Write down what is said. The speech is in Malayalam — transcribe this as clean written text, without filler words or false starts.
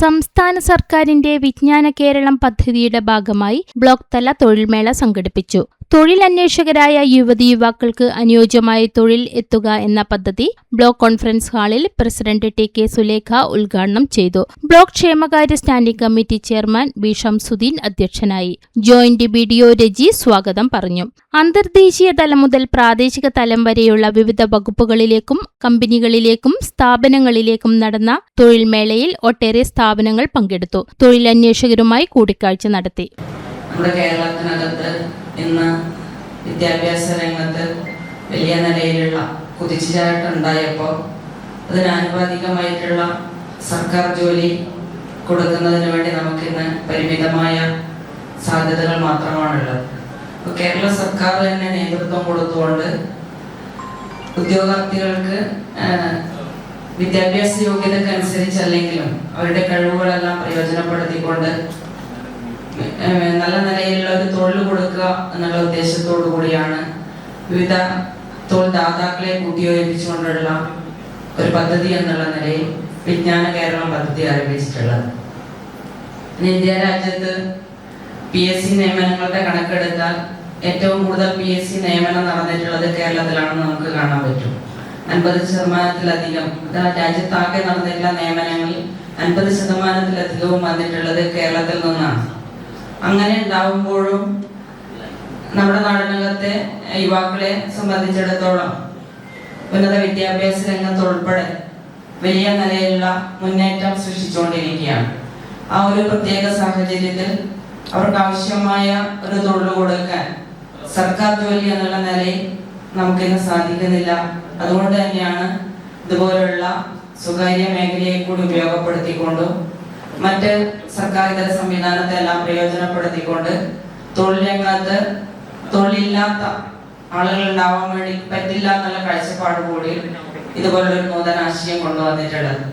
സംസ്ഥാന സർക്കാരിന്റെ വിജ്ഞാന കേരളം പദ്ധതിയുടെ ഭാഗമായി ബ്ലോക്ക് തല തൊഴിൽമേള സംഘടിപ്പിച്ചു. തൊഴിലന്വേഷകരായ യുവതീയുവാക്കൾക്ക് അനുയോജ്യമായ തൊഴിൽ എത്തുക എന്ന പദ്ധതി ബ്ലോക്ക് കോൺഫറൻസ് ഹാളിൽ പ്രസിഡന്റ് ടി.കെ. സുലേഖ ഉദ്ഘാടനം ചെയ്തു. ബ്ലോക്ക് ക്ഷേമകാര്യ standing committee chairman B. Shamsuddin അധ്യക്ഷനായി. ജോയിന്റ് ബി.ഡി.ഒ. രജി സ്വാഗതം പറഞ്ഞു. അന്തർദേശീയ തലം മുതൽ പ്രാദേശിക തലം വരെയുള്ള വിവിധ വകുപ്പുകളിലേക്കും കമ്പനികളിലേക്കും സ്ഥാപനങ്ങളിലേക്കും നടന്ന തൊഴിൽമേളയിൽ ഒട്ടേറെ സ്ഥാപനങ്ങൾ പങ്കെടുത്തു. തൊഴിലന്വേഷകരുമായി കൂടിക്കാഴ്ച നടത്തി. ഇന്ന് വിദ്യാഭ്യാസ രംഗത്ത് വലിയ നിലയിലുള്ള കുതിച്ചുചാട്ടമുണ്ടായപ്പോൾ അതിനാനുപാതികമായിട്ടുള്ള സർക്കാർ ജോലി കൊടുക്കുന്നതിന് വേണ്ടി നമുക്കിന്ന് പരിമിതമായ സാധ്യതകൾ മാത്രമാണുള്ളത്. കേരള സർക്കാർ തന്നെ നേതൃത്വം കൊടുത്തുകൊണ്ട് ഉദ്യോഗാർത്ഥികൾക്ക് വിദ്യാഭ്യാസ യോഗ്യതയ്ക്ക് അനുസരിച്ചല്ലെങ്കിലും അവരുടെ കഴിവുകളെല്ലാം പ്രയോജനപ്പെടുത്തിക്കൊണ്ട് നല്ല നിലയിലുള്ള ഒരു തൊഴിൽ കൊടുക്കുക എന്നുള്ള ഉദ്ദേശത്തോടു കൂടിയാണ് വിവിധ തൊഴിൽ ദാതാക്കളെ കൂട്ടിയോജിപ്പിച്ചുകൊണ്ടുള്ള ഒരു പദ്ധതി എന്നുള്ള നിലയിൽ വിജ്ഞാന കേരളം പദ്ധതി ആരംഭിച്ചിട്ടുള്ളത്. ഇന്ത്യ രാജ്യത്ത് PSC നിയമനങ്ങളുടെ കണക്കെടുത്താൽ ഏറ്റവും കൂടുതൽ PSC നിയമനം നടന്നിട്ടുള്ളത് കേരളത്തിലാണെന്ന് നമുക്ക് കാണാൻ പറ്റും. 50%-ലധികം രാജ്യത്താകെ നടന്നിട്ടുള്ള നിയമനങ്ങളിൽ 50%-ലധികവും വന്നിട്ടുള്ളത് കേരളത്തിൽ നിന്നാണ്. അങ്ങനെ ഉണ്ടാവുമ്പോഴും നമ്മുടെ നാടിനകത്തെ യുവാക്കളെ സംബന്ധിച്ചിടത്തോളം ഉന്നത വിദ്യാഭ്യാസ രംഗത്തുൾപ്പെടെ വലിയ നിലയിലുള്ള മുന്നേറ്റം സൃഷ്ടിച്ചുകൊണ്ടിരിക്കുകയാണ്. ആ ഒരു പ്രത്യേക സാഹചര്യത്തിൽ അവർക്ക് ആവശ്യമായ ഒരു തൊഴിൽ കൊടുക്കാൻ സർക്കാർ ജോലി എന്നുള്ള നിലയിൽ നമുക്കിന്ന് സാധിക്കുന്നില്ല. അതുകൊണ്ട് തന്നെയാണ് ഇതുപോലുള്ള സ്വകാര്യ മേഖലയെ കൂടി ഉപയോഗപ്പെടുത്തിക്കൊണ്ടും മറ്റ് സർക്കാർ ഇതര സംവിധാനത്തെ എല്ലാം പ്രയോജനപ്പെടുത്തിക്കൊണ്ട് തൊഴിൽ രംഗത്ത് തൊഴിലില്ലാത്ത ആളുകൾ ഉണ്ടാവാൻ വേണ്ടി പറ്റില്ല എന്നുള്ള കാഴ്ചപ്പാട് കൂടി ഇതുപോലൊരു നൂതന ആശയം കൊണ്ടുവന്നിട്ടുള്ളത്.